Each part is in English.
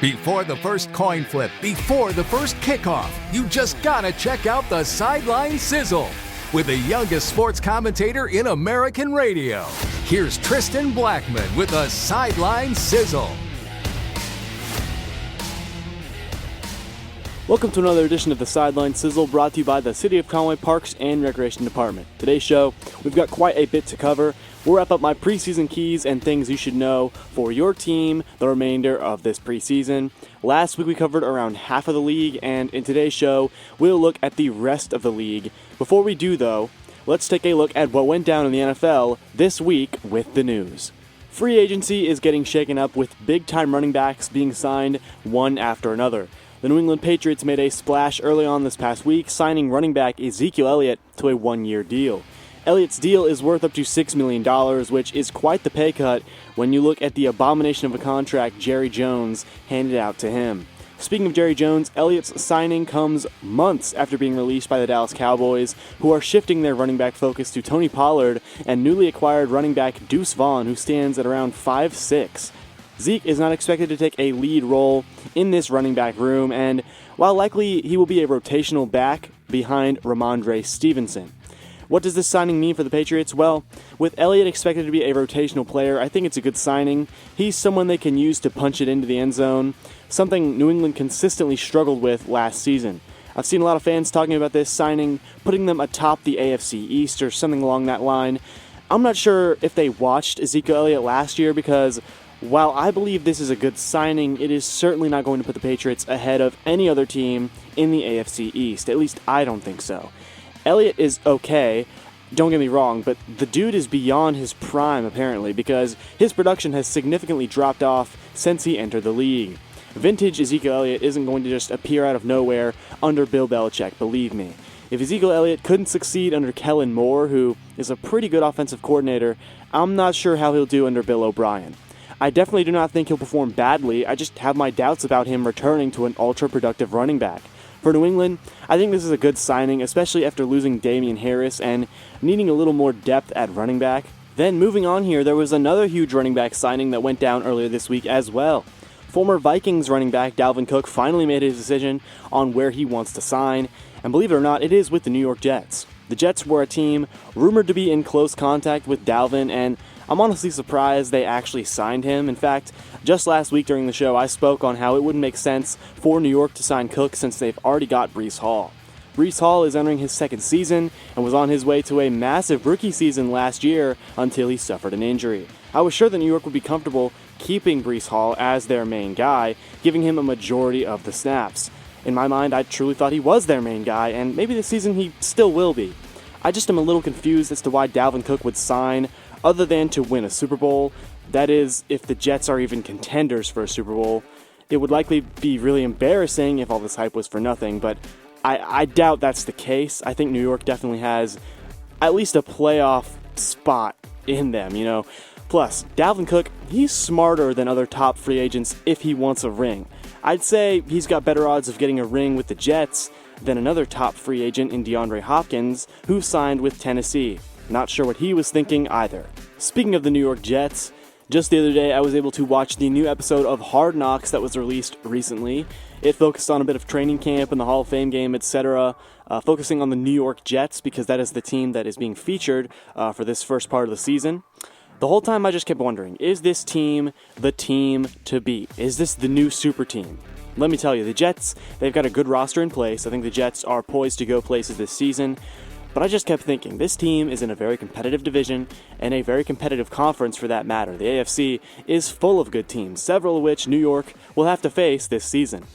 Before the first coin flip, before the first kickoff, you just gotta check out the Sideline Sizzle with the youngest sports commentator in American radio. Here's Tristan Blackmon with a Sideline Sizzle. Welcome to another edition of the Sideline Sizzle, brought to you by the City of Conway Parks and Recreation Department. Today's show, we've got quite a bit to cover. We'll wrap up my preseason keys and things you should know for your team the remainder of this preseason. Last week we covered around half of the league, and in today's show, we'll look at the rest of the league. Before we do, though, let's take a look at what went down in the NFL this week with the news. Free agency is getting shaken up with big-time running backs being signed one after another. The New England Patriots made a splash early on this past week, signing running back Ezekiel Elliot to a one-year deal. Elliott's deal is worth up to $6 million, which is quite the pay cut when you look at the abomination of a contract Jerry Jones handed out to him. Speaking of Jerry Jones, Elliott's signing comes months after being released by the Dallas Cowboys, who are shifting their running back focus to Tony Pollard and newly acquired running back Deuce Vaughn, who stands at around 5'6". Zeke is not expected to take a lead role in this running back room, and while likely he will be a rotational back behind Ramondre Stevenson. What does this signing mean for the Patriots? Well, with Elliott expected to be a rotational player, I think it's a good signing. He's someone they can use to punch it into the end zone, something New England consistently struggled with last season. I've seen a lot of fans talking about this signing, putting them atop the AFC East or something along that line. I'm not sure if they watched Ezekiel Elliott last year, because while I believe this is a good signing, it is certainly not going to put the Patriots ahead of any other team in the AFC East. At least I don't think so. Elliott is okay, don't get me wrong, but the dude is beyond his prime apparently, because his production has significantly dropped off since he entered the league. Vintage Ezekiel Elliott isn't going to just appear out of nowhere under Bill Belichick, believe me. If Ezekiel Elliott couldn't succeed under Kellen Moore, who is a pretty good offensive coordinator, I'm not sure how he'll do under Bill O'Brien. I definitely do not think he'll perform badly, I just have my doubts about him returning to an ultra-productive running back. For New England, I think this is a good signing, especially after losing Damian Harris and needing a little more depth at running back. Then moving on here, there was another huge running back signing that went down earlier this week as well. Former Vikings running back Dalvin Cook finally made his decision on where he wants to sign, and believe it or not, it is with the New York Jets. The Jets were a team rumored to be in close contact with Dalvin, and I'm honestly surprised they actually signed him. In fact, just last week during the show, I spoke on how it wouldn't make sense for New York to sign Cook since they've already got Breece Hall. Breece Hall is entering his second season and was on his way to a massive rookie season last year until he suffered an injury. I was sure that New York would be comfortable keeping Breece Hall as their main guy, giving him a majority of the snaps. In my mind, I truly thought he was their main guy, and maybe this season he still will be. I just am a little confused as to why Dalvin Cook would sign other than to win a Super Bowl. That is, if the Jets are even contenders for a Super Bowl. It would likely be really embarrassing if all this hype was for nothing, but I doubt that's the case. I think New York definitely has at least a playoff spot in them, you know. Plus, Dalvin Cook, he's smarter than other top free agents if he wants a ring. I'd say he's got better odds of getting a ring with the Jets than another top free agent in DeAndre Hopkins, who signed with Tennessee. Not sure what he was thinking either. Speaking of the New York Jets, just the other day I was able to watch the new episode of Hard Knocks that was released recently. It focused on a bit of training camp and the Hall of Fame game, etc., focusing on the New York Jets because that is the team that is being featured for this first part of the season. The whole time I just kept wondering, is this team the team to beat? Is this the new super team? Let me tell you, the Jets, they've got a good roster in place. I think the Jets are poised to go places this season. But I just kept thinking, this team is in a very competitive division and a very competitive conference for that matter. The AFC is full of good teams, several of which New York will have to face this season.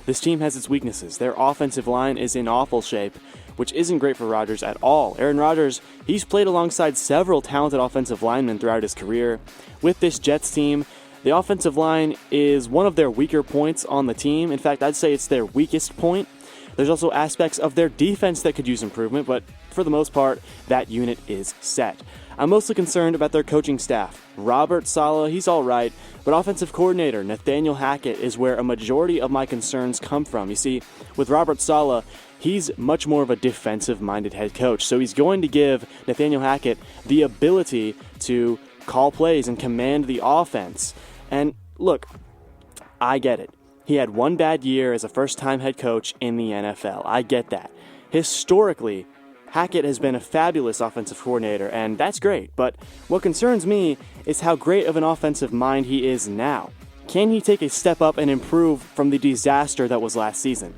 This team has its weaknesses. Their offensive line is in awful shape, which isn't great for Rodgers at all. Aaron Rodgers, he's played alongside several talented offensive linemen throughout his career. With this Jets team, the offensive line is one of their weaker points on the team. In fact, I'd say it's their weakest point. There's also aspects of their defense that could use improvement, but for the most part, that unit is set. I'm mostly concerned about their coaching staff. Robert Saleh, he's alright, but offensive coordinator Nathaniel Hackett is where a majority of my concerns come from. You see, with Robert Saleh, he's much more of a defensive-minded head coach, so he's going to give Nathaniel Hackett the ability to call plays and command the offense. And look, I get it. He had one bad year as a first-time head coach in the NFL. I get that. Historically, Hackett has been a fabulous offensive coordinator, and that's great. But what concerns me is how great of an offensive mind he is now. Can he take a step up and improve from the disaster that was last season?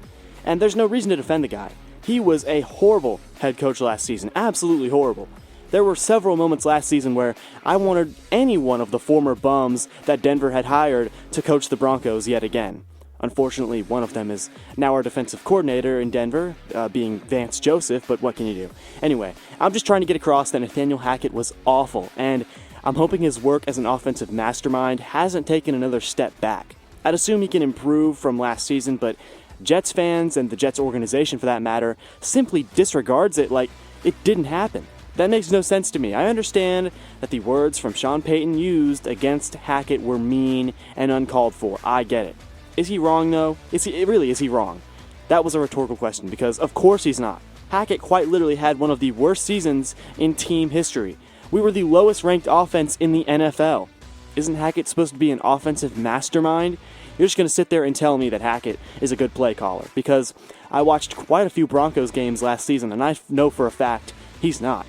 And there's no reason to defend the guy. He was a horrible head coach last season, absolutely horrible. There were several moments last season where I wanted any one of the former bums that Denver had hired to coach the Broncos yet again. Unfortunately, one of them is now our defensive coordinator in Denver, being Vance Joseph, but what can you do? Anyway, I'm just trying to get across that Nathaniel Hackett was awful, and I'm hoping his work as an offensive mastermind hasn't taken another step back. I'd assume he can improve from last season, but Jets fans, and the Jets organization for that matter, simply disregards it like it didn't happen. That makes no sense to me. I understand that the words from Sean Payton used against Hackett were mean and uncalled for. I get it. Is he wrong, though? Is he wrong? That was a rhetorical question, because of course he's not. Hackett quite literally had one of the worst seasons in team history. We were the lowest ranked offense in the NFL. Isn't Hackett supposed to be an offensive mastermind? You're just going to sit there and tell me that Hackett is a good play caller, because I watched quite a few Broncos games last season, and I know for a fact he's not.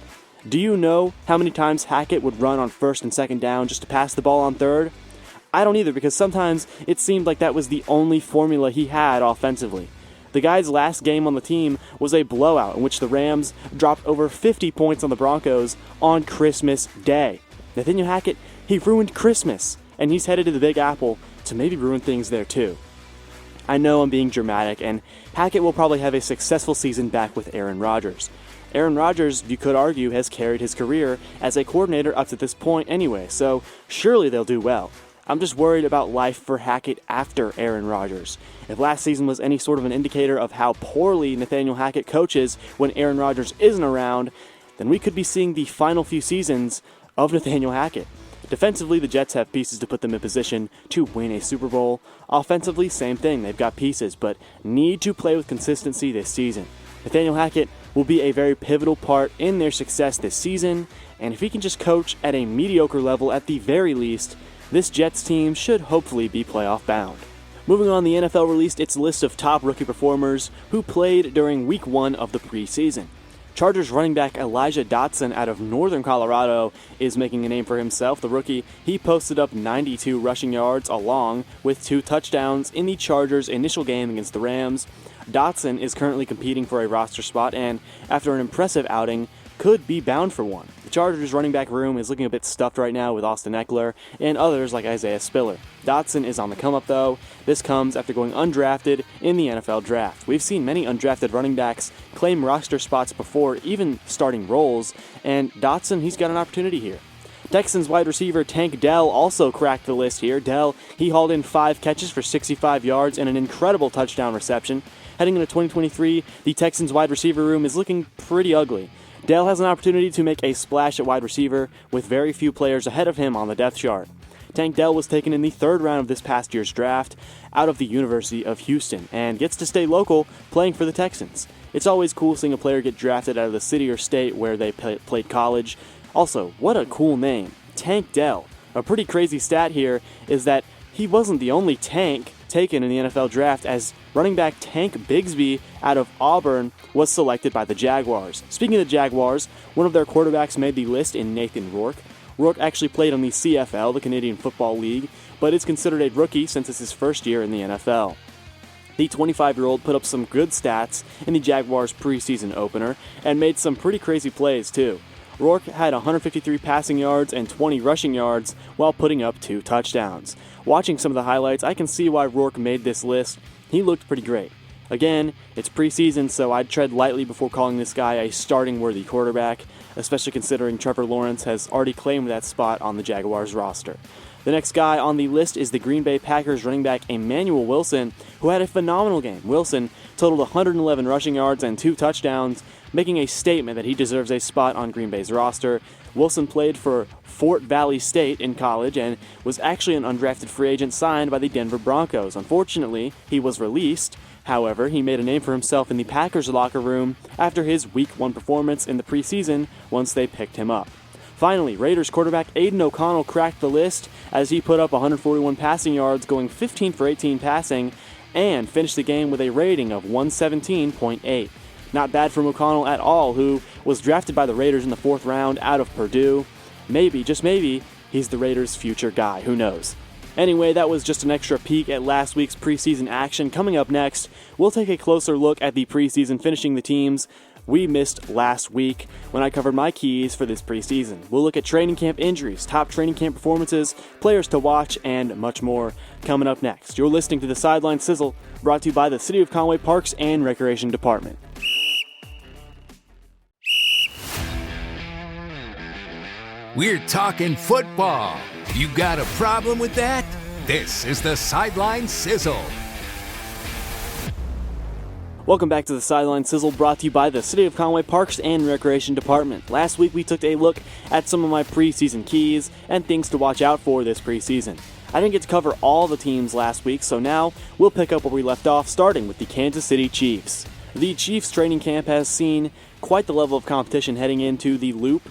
Do you know how many times Hackett would run on first and second down just to pass the ball on third? I don't either, because sometimes it seemed like that was the only formula he had offensively. The guy's last game on the team was a blowout in which the Rams dropped over 50 points on the Broncos on Christmas Day. Nathaniel Hackett, he ruined Christmas, and he's headed to the Big Apple to maybe ruin things there too. I know I'm being dramatic, and Hackett will probably have a successful season back with Aaron Rodgers. Aaron Rodgers, you could argue, has carried his career as a coordinator up to this point anyway, so surely they'll do well. I'm just worried about life for Hackett after Aaron Rodgers. If last season was any sort of an indicator of how poorly Nathaniel Hackett coaches when Aaron Rodgers isn't around, then we could be seeing the final few seasons of Nathaniel Hackett. Defensively, the Jets have pieces to put them in position to win a Super Bowl. Offensively, same thing. They've got pieces, but need to play with consistency this season. Nathaniel Hackett will be a very pivotal part in their success this season, and if he can just coach at a mediocre level at the very least, this Jets team should hopefully be playoff bound. Moving on, the NFL released its list of top rookie performers who played during Week 1 of the preseason. Chargers running back Elijah Dotson out of Northern Colorado is making a name for himself. The rookie, he posted up 92 rushing yards along with 2 touchdowns in the Chargers' initial game against the Rams. Dotson is currently competing for a roster spot and, after an impressive outing, could be bound for one. The Chargers running back room is looking a bit stuffed right now with Austin Eckler and others like Isaiah Spiller. Dotson is on the come up though. This comes after going undrafted in the NFL draft. We've seen many undrafted running backs claim roster spots before even starting roles, and Dotson, he's got an opportunity here. Texans wide receiver Tank Dell also cracked the list here. Dell, he hauled in 5 catches for 65 yards and an incredible touchdown reception. Heading into 2023, the Texans wide receiver room is looking pretty ugly. Dell has an opportunity to make a splash at wide receiver with very few players ahead of him on the depth chart. Tank Dell was taken in the 3rd round of this past year's draft out of the University of Houston and gets to stay local playing for the Texans. It's always cool seeing a player get drafted out of the city or state where they played college. Also, what a cool name, Tank Dell. A pretty crazy stat here is that he wasn't the only Tank taken in the NFL draft, as running back Tank Bigsby out of Auburn was selected by the Jaguars. Speaking of the Jaguars, one of their quarterbacks made the list in Nathan Rourke. Rourke actually played on the CFL, the Canadian Football League, but is considered a rookie since it's his first year in the NFL. The 25-year-old put up some good stats in the Jaguars preseason opener and made some pretty crazy plays too. Rourke had 153 passing yards and 20 rushing yards while putting up 2 touchdowns. Watching some of the highlights, I can see why Rourke made this list. He looked pretty great. Again, it's preseason, so I'd tread lightly before calling this guy a starting-worthy quarterback, especially considering Trevor Lawrence has already claimed that spot on the Jaguars roster. The next guy on the list is the Green Bay Packers running back Emmanuel Wilson, who had a phenomenal game. Wilson totaled 111 rushing yards and 2 touchdowns, making a statement that he deserves a spot on Green Bay's roster. Wilson played for Fort Valley State in college and was actually an undrafted free agent signed by the Denver Broncos. Unfortunately, he was released. However, he made a name for himself in the Packers locker room after his Week 1 performance in the preseason once they picked him up. Finally, Raiders quarterback Aiden O'Connell cracked the list as he put up 141 passing yards, going 15 for 18 passing, and finished the game with a rating of 117.8. Not bad from O'Connell at all, who was drafted by the Raiders in the 4th round out of Purdue. Maybe, just maybe, he's the Raiders' future guy, who knows. Anyway, that was just an extra peek at last week's preseason action. Coming up next, we'll take a closer look at the preseason, finishing the teams we missed last week when I covered my keys for this preseason. We'll look at training camp injuries, top training camp performances, players to watch, and much more coming up next. You're listening to the Sideline Sizzle, brought to you by the City of Conway Parks and Recreation Department. We're talking football. You got a problem with that? This is the Sideline Sizzle. Welcome back to the Sideline Sizzle, brought to you by the City of Conway Parks and Recreation Department. Last week we took a look at some of my preseason keys and things to watch out for this preseason. I didn't get to cover all the teams last week, so now we'll pick up where we left off, starting with the Kansas City Chiefs. The Chiefs training camp has seen quite the level of competition heading into the loop.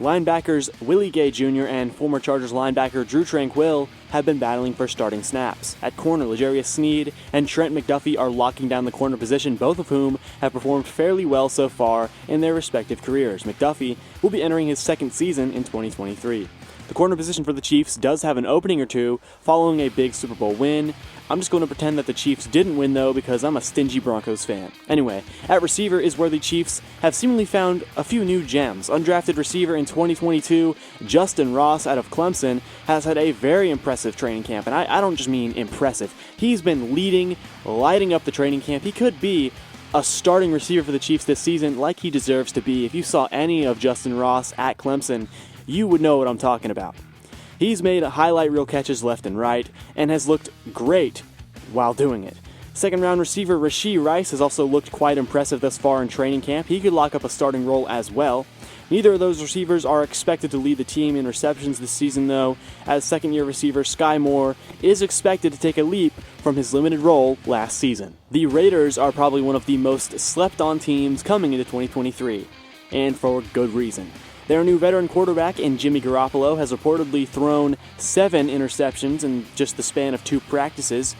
Linebackers Willie Gay Jr. and former Chargers linebacker Drew Tranquill have been battling for starting snaps. At corner, L'Jarius Sneed and Trent McDuffie are locking down the corner position, both of whom have performed fairly well so far in their respective careers. McDuffie will be entering his second season in 2023. The corner position for the Chiefs does have an opening or two following a big Super Bowl win. I'm just going to pretend that the Chiefs didn't win, though, because I'm a stingy Broncos fan. Anyway, at receiver is where the Chiefs have seemingly found a few new gems. Undrafted receiver in 2022, Justin Ross out of Clemson, has had a very impressive training camp. And I don't just mean impressive. He's been lighting up the training camp. He could be a starting receiver for the Chiefs this season like he deserves to be. If you saw any of Justin Ross at Clemson, you would know what I'm talking about. He's made highlight reel catches left and right, and has looked great while doing it. Second round receiver Rashee Rice has also looked quite impressive thus far in training camp. He could lock up a starting role as well. Neither of those receivers are expected to lead the team in receptions this season, though, as second-year receiver Sky Moore is expected to take a leap from his limited role last season. The Raiders are probably one of the most slept-on teams coming into 2023, and for good reason. Their new veteran quarterback in Jimmy Garoppolo has reportedly thrown 7 interceptions in just the span of 2 practices.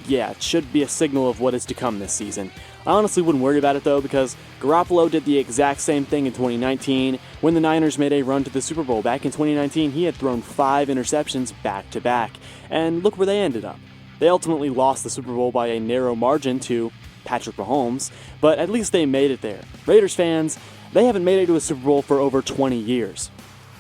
Yeah, it should be a signal of what is to come this season. I honestly wouldn't worry about it though, because Garoppolo did the exact same thing in 2019 when the Niners made a run to the Super Bowl. Back in 2019, he had thrown 5 interceptions back-to-back, and look where they ended up. They ultimately lost the Super Bowl by a narrow margin to Patrick Mahomes, but at least they made it there. Raiders fans, they haven't made it to a Super Bowl for over 20 years.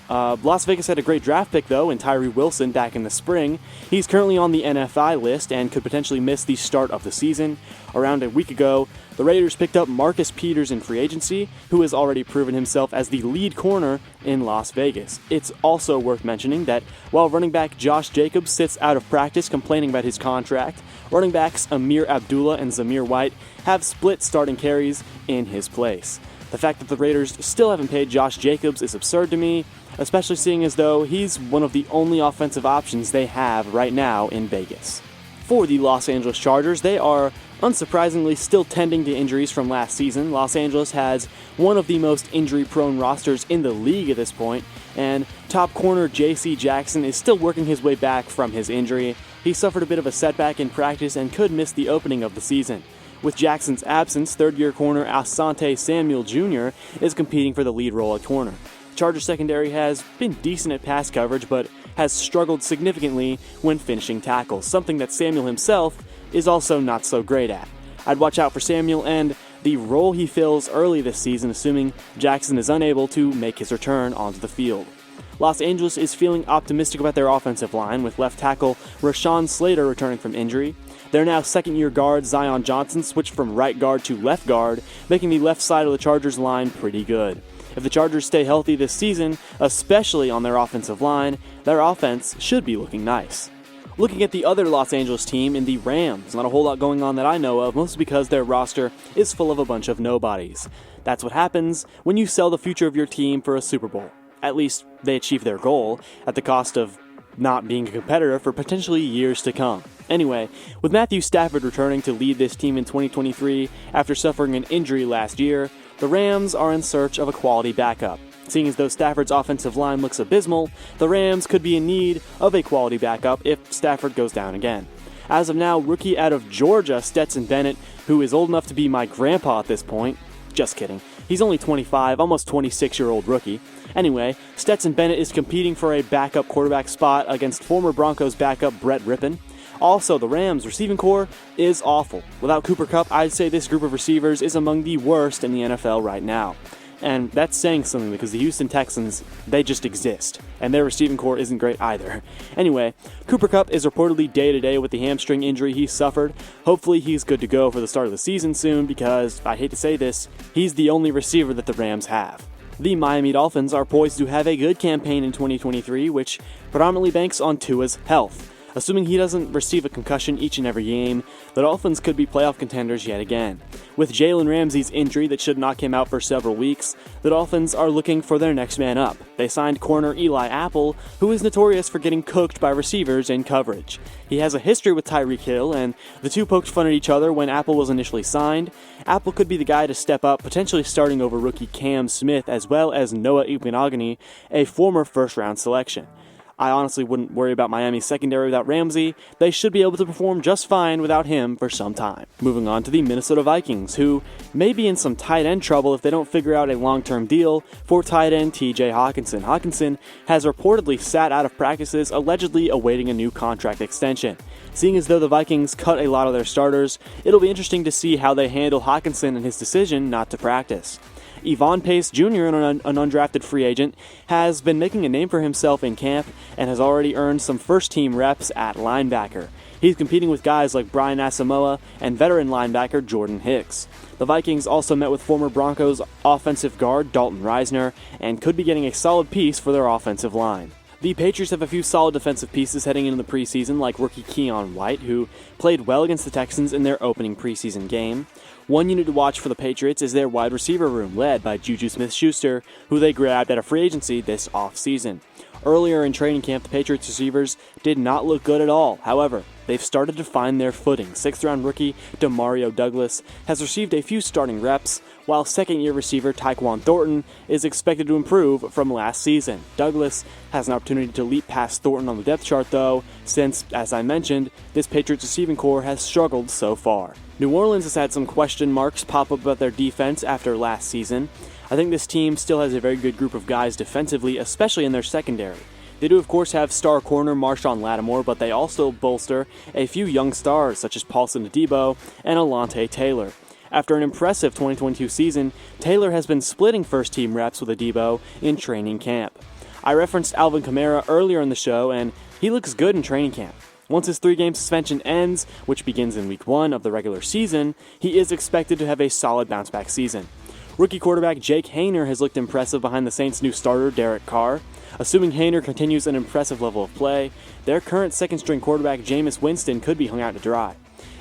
Las Vegas had a great draft pick, though, in Tyree Wilson back in the spring. He's currently on the NFI list and could potentially miss the start of the season. Around a week ago, the Raiders picked up Marcus Peters in free agency, who has already proven himself as the lead corner in Las Vegas. It's also worth mentioning that while running back Josh Jacobs sits out of practice complaining about his contract, running backs Amir Abdullah and Zamir White have split starting carries in his place. The fact that the Raiders still haven't paid Josh Jacobs is absurd to me, especially seeing as though he's one of the only offensive options they have right now in Vegas. For the Los Angeles Chargers, they are unsurprisingly still tending to injuries from last season. Los Angeles has one of the most injury-prone rosters in the league at this point, and top corner J.C. Jackson is still working his way back from his injury. He suffered a bit of a setback in practice and could miss the opening of the season. With Jackson's absence, third-year corner Asante Samuel Jr. is competing for the lead role at corner. Chargers secondary has been decent at pass coverage, but has struggled significantly when finishing tackles, something that Samuel himself is also not so great at. I'd watch out for Samuel and the role he fills early this season, assuming Jackson is unable to make his return onto the field. Los Angeles is feeling optimistic about their offensive line, with left tackle Rashawn Slater returning from injury. Their now second-year guard Zion Johnson switched from right guard to left guard, making the left side of the Chargers line pretty good. If the Chargers stay healthy this season, especially on their offensive line, their offense should be looking nice. Looking at the other Los Angeles team in the Rams, not a whole lot going on that I know of, mostly because their roster is full of a bunch of nobodies. That's what happens when you sell the future of your team for a Super Bowl. At least, they achieve their goal, at the cost of not being a competitor for potentially years to come. Anyway, with Matthew Stafford returning to lead this team in 2023 after suffering an injury last year, the Rams are in search of a quality backup. Seeing as though Stafford's offensive line looks abysmal, the Rams could be in need of a quality backup if Stafford goes down again. As of now, rookie out of Georgia, Stetson Bennett, who is old enough to be my grandpa at this point. Just kidding. He's only 25, almost 26-year-old rookie. Anyway, Stetson Bennett is competing for a backup quarterback spot against former Broncos backup Brett Rippon. Also, the Rams' receiving core is awful. Without Cooper Kupp, I'd say this group of receivers is among the worst in the NFL right now. And that's saying something because the Houston Texans, they just exist. And their receiving core isn't great either. Anyway, Cooper Kupp is reportedly day-to-day with the hamstring injury he suffered. Hopefully he's good to go for the start of the season soon because, I hate to say this, he's the only receiver that the Rams have. The Miami Dolphins are poised to have a good campaign in 2023, which predominantly banks on Tua's health. Assuming he doesn't receive a concussion each and every game, the Dolphins could be playoff contenders yet again. With Jalen Ramsey's injury that should knock him out for several weeks, the Dolphins are looking for their next man up. They signed corner Eli Apple, who is notorious for getting cooked by receivers in coverage. He has a history with Tyreek Hill, and the two poked fun at each other when Apple was initially signed. Apple could be the guy to step up, potentially starting over rookie Cam Smith as well as Noah Igbinoghene, a former first-round selection. I honestly wouldn't worry about Miami's secondary without Ramsey. They should be able to perform just fine without him for some time. Moving on to the Minnesota Vikings, who may be in some tight end trouble if they don't figure out a long-term deal for tight end TJ Hockenson. Hockenson has reportedly sat out of practices, allegedly awaiting a new contract extension. Seeing as though the Vikings cut a lot of their starters, it'll be interesting to see how they handle Hockenson and his decision not to practice. Yvonne Pace Jr., an undrafted free agent, has been making a name for himself in camp and has already earned some first-team reps at linebacker. He's competing with guys like Brian Asamoah and veteran linebacker Jordan Hicks. The Vikings also met with former Broncos offensive guard Dalton Reisner and could be getting a solid piece for their offensive line. The Patriots have a few solid defensive pieces heading into the preseason, like rookie Keon White, who played well against the Texans in their opening preseason game. One unit to watch for the Patriots is their wide receiver room, led by Juju Smith-Schuster, who they grabbed at a free agency this offseason. Earlier in training camp, the Patriots receivers did not look good at all. However, they've started to find their footing. 6th-round rookie Demario Douglas has received a few starting reps, while second-year receiver Tyquan Thornton is expected to improve from last season. Douglas has an opportunity to leap past Thornton on the depth chart, though, since, as I mentioned, this Patriots receiving core has struggled so far. New Orleans has had some question marks pop up about their defense after last season. I think this team still has a very good group of guys defensively, especially in their secondary. They do, of course, have star corner Marshawn Lattimore, but they also bolster a few young stars such as Paulson Adebo and Alontae Taylor. After an impressive 2022 season, Taylor has been splitting first-team reps with Adebo in training camp. I referenced Alvin Kamara earlier in the show, and he looks good in training camp. Once his 3-game suspension ends, which begins in Week 1 of the regular season, he is expected to have a solid bounce-back season. Rookie quarterback Jake Haener has looked impressive behind the Saints' new starter, Derek Carr. Assuming Haener continues an impressive level of play, their current second-string quarterback Jameis Winston could be hung out to dry.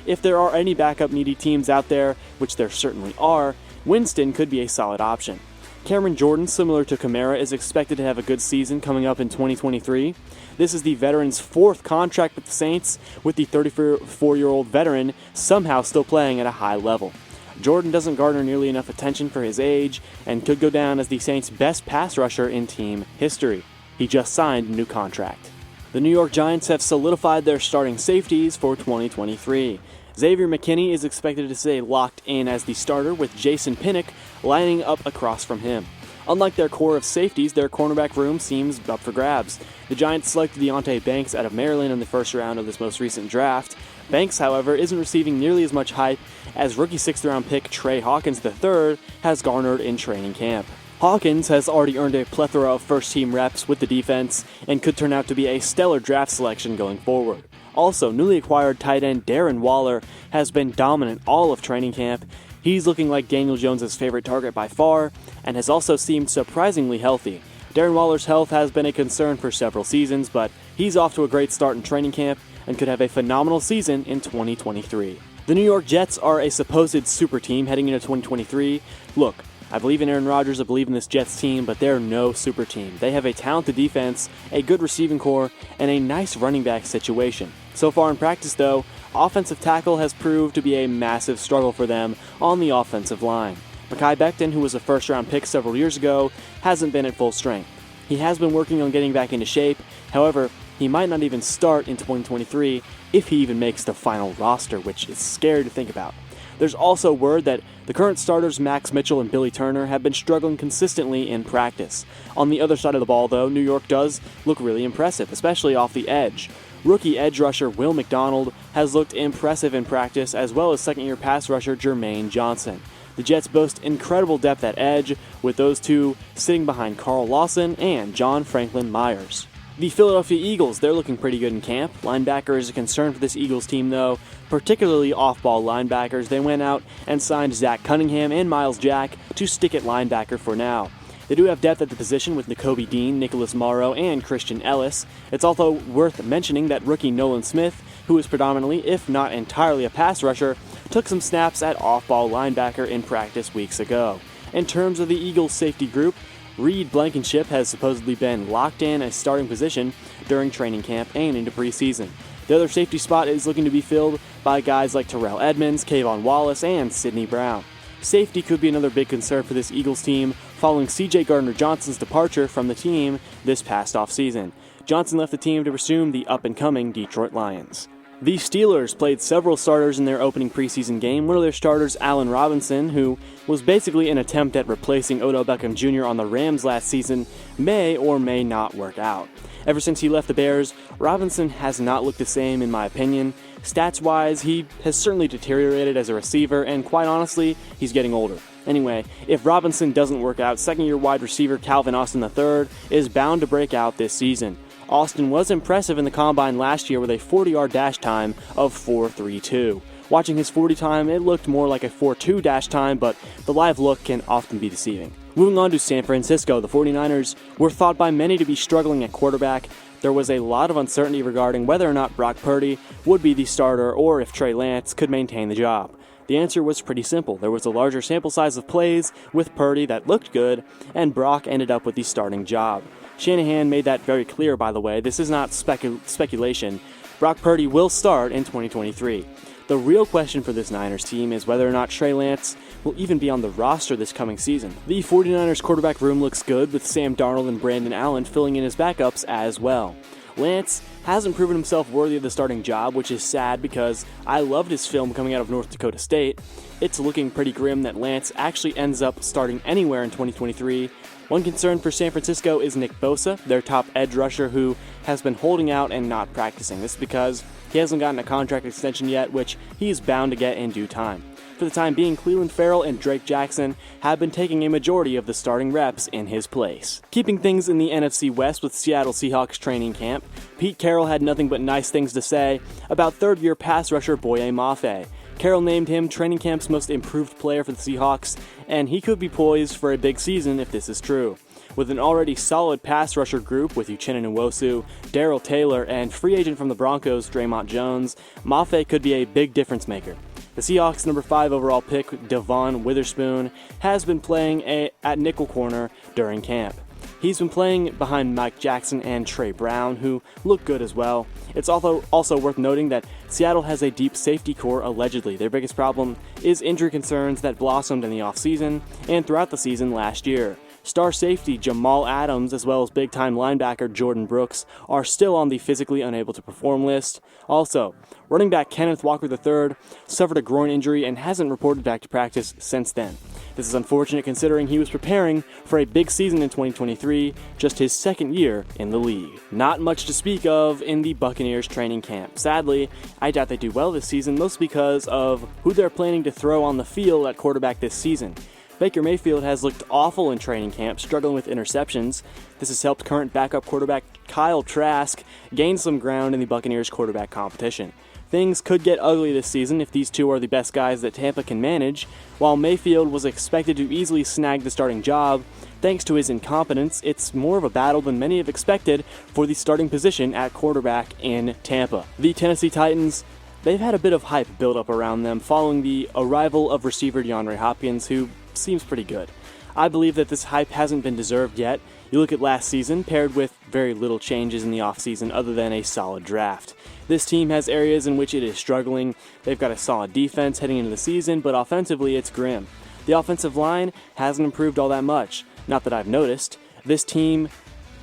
If there are any backup-needy teams out there, which there certainly are, Winston could be a solid option. Cameron Jordan, similar to Kamara, is expected to have a good season coming up in 2023. This is the veteran's 4th contract with the Saints, with the 34-year-old veteran somehow still playing at a high level. Jordan doesn't garner nearly enough attention for his age and could go down as the Saints' best pass rusher in team history. He just signed a new contract. The New York Giants have solidified their starting safeties for 2023. Xavier McKinney is expected to stay locked in as the starter, with Jason Pinnock lining up across from him. Unlike their core of safeties, their cornerback room seems up for grabs. The Giants selected Deonte Banks out of Maryland in the first round of this most recent draft. Banks, however, isn't receiving nearly as much hype as rookie 6th-round pick Trey Hawkins III has garnered in training camp. Hawkins has already earned a plethora of first-team reps with the defense and could turn out to be a stellar draft selection going forward. Also, newly acquired tight end Darren Waller has been dominant all of training camp. He's looking like Daniel Jones' favorite target by far, and has also seemed surprisingly healthy. Darren Waller's health has been a concern for several seasons, but he's off to a great start in training camp and could have a phenomenal season in 2023. The New York Jets are a supposed super team heading into 2023. Look, I believe in Aaron Rodgers, I believe in this Jets team, but they're no super team. They have a talented defense, a good receiving core, and a nice running back situation. So far in practice, though, offensive tackle has proved to be a massive struggle for them on the offensive line. Mekhi Becton, who was a first-round pick several years ago, hasn't been at full strength. He has been working on getting back into shape. However, he might not even start in 2023 if he even makes the final roster, which is scary to think about. There's also word that the current starters Max Mitchell and Billy Turner have been struggling consistently in practice. On the other side of the ball, though, New York does look really impressive, especially off the edge. Rookie edge rusher Will McDonald has looked impressive in practice, as well as second-year pass rusher Jermaine Johnson. The Jets boast incredible depth at edge, with those two sitting behind Carl Lawson and John Franklin Myers. The Philadelphia Eagles, they're looking pretty good in camp. Linebacker is a concern for this Eagles team, though, particularly off-ball linebackers. They went out and signed Zach Cunningham and Miles Jack to stick at linebacker for now. They do have depth at the position with Nakobe Dean, Nicholas Morrow, and Christian Ellis. It's also worth mentioning that rookie Nolan Smith, who is predominantly, if not entirely, a pass rusher, took some snaps at off-ball linebacker in practice weeks ago. In terms of the Eagles safety group, Reed Blankenship has supposedly been locked in a starting position during training camp and into preseason. The other safety spot is looking to be filled by guys like Terrell Edmonds, Kayvon Wallace, and Sidney Brown. Safety could be another big concern for this Eagles team following C.J. Gardner-Johnson's departure from the team this past offseason. Johnson left the team to pursue the up-and-coming Detroit Lions. The Steelers played several starters in their opening preseason game. One of their starters, Allen Robinson, who was basically an attempt at replacing Odell Beckham Jr. on the Rams last season, may or may not work out. Ever since he left the Bears, Robinson has not looked the same in my opinion. Stats-wise, he has certainly deteriorated as a receiver, and quite honestly, he's getting older. Anyway, if Robinson doesn't work out, second-year wide receiver Calvin Austin III is bound to break out this season. Austin was impressive in the Combine last year with a 40-yard dash time of 4.32. Watching his 40 time, it looked more like a 4.2 dash time, but the live look can often be deceiving. Moving on to San Francisco, the 49ers were thought by many to be struggling at quarterback. There was a lot of uncertainty regarding whether or not Brock Purdy would be the starter or if Trey Lance could maintain the job. The answer was pretty simple. There was a larger sample size of plays with Purdy that looked good, and Brock ended up with the starting job. Shanahan made that very clear, by the way. This is not speculation. Brock Purdy will start in 2023. The real question for this Niners team is whether or not Trey Lance will even be on the roster this coming season. The 49ers quarterback room looks good, with Sam Darnold and Brandon Allen filling in as backups as well. Lance hasn't proven himself worthy of the starting job, which is sad because I loved his film coming out of North Dakota State. It's looking pretty grim that Lance actually ends up starting anywhere in 2023. One concern for San Francisco is Nick Bosa, their top edge rusher, who has been holding out and not practicing. This is because he hasn't gotten a contract extension yet, which he is bound to get in due time. For the time being, Cleveland Farrell and Drake Jackson have been taking a majority of the starting reps in his place. Keeping things in the NFC West with Seattle Seahawks training camp, Pete Carroll had nothing but nice things to say about third-year pass rusher Boye Mafe. Carroll named him training camp's most improved player for the Seahawks, and he could be poised for a big season if this is true. With an already solid pass rusher group with Uchenna Nwosu, Darrell Taylor, and free agent from the Broncos Draymond Jones, Mafe could be a big difference maker. The Seahawks' number 5 overall pick, Devon Witherspoon, has been playing at nickel corner during camp. He's been playing behind Mike Jackson and Trey Brown, who look good as well. It's also worth noting that Seattle has a deep safety core allegedly. Their biggest problem is injury concerns that blossomed in the offseason and throughout the season last year. Star safety Jamal Adams, as well as big-time linebacker Jordan Brooks, are still on the physically unable to perform list. Also, running back Kenneth Walker III suffered a groin injury and hasn't reported back to practice since then. This is unfortunate considering he was preparing for a big season in 2023, just his second year in the league. Not much to speak of in the Buccaneers training camp. Sadly, I doubt they do well this season, mostly because of who they're planning to throw on the field at quarterback this season. Baker Mayfield has looked awful in training camp, struggling with interceptions. This has helped current backup quarterback Kyle Trask gain some ground in the Buccaneers quarterback competition. Things could get ugly this season if these two are the best guys that Tampa can manage. While Mayfield was expected to easily snag the starting job, thanks to his incompetence, it's more of a battle than many have expected for the starting position at quarterback in Tampa. The Tennessee Titans, they've had a bit of hype build up around them following the arrival of receiver DeAndre Hopkins, who seems pretty good. I believe that this hype hasn't been deserved yet. You look at last season, paired with very little changes in the offseason other than a solid draft. This team has areas in which it is struggling. They've got a solid defense heading into the season, but offensively it's grim. The offensive line hasn't improved all that much. Not that I've noticed. This team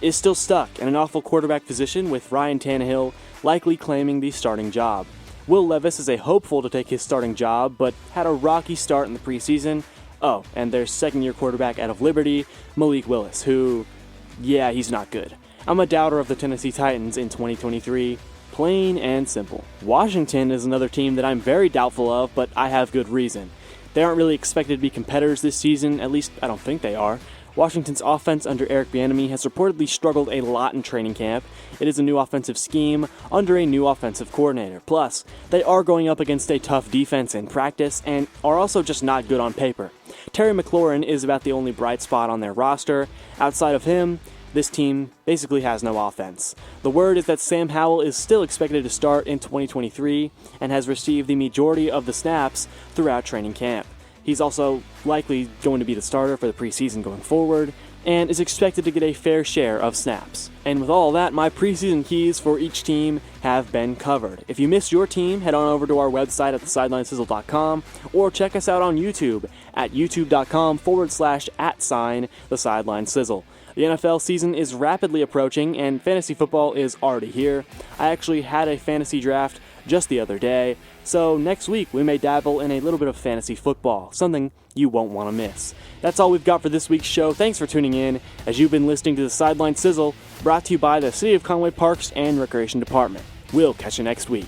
is still stuck in an awful quarterback position with Ryan Tannehill likely claiming the starting job. Will Levis is a hopeful to take his starting job, but had a rocky start in the preseason. Oh, and their second-year quarterback out of Liberty, Malik Willis, who, yeah, he's not good. I'm a doubter of the Tennessee Titans in 2023, plain and simple. Washington is another team that I'm very doubtful of, but I have good reason. They aren't really expected to be competitors this season, at least I don't think they are. Washington's offense under Eric Bieniemy has reportedly struggled a lot in training camp. It is a new offensive scheme under a new offensive coordinator. Plus, they are going up against a tough defense in practice and are also just not good on paper. Terry McLaurin is about the only bright spot on their roster. Outside of him, this team basically has no offense. The word is that Sam Howell is still expected to start in 2023 and has received the majority of the snaps throughout training camp. He's also likely going to be the starter for the preseason going forward, and is expected to get a fair share of snaps. And with all that, my preseason keys for each team have been covered. If you missed your team, head on over to our website at thesidelinessizzle.com, or check us out on YouTube at youtube.com/@the Sideline Sizzle. The NFL season is rapidly approaching, and fantasy football is already here. I actually had a fantasy draft just the other day, so next week we may dabble in a little bit of fantasy football, something you won't want to miss. That's all we've got for this week's show. Thanks for tuning in, as you've been listening to the Sideline Sizzle, brought to you by the City of Conway Parks and Recreation Department. We'll catch you next week.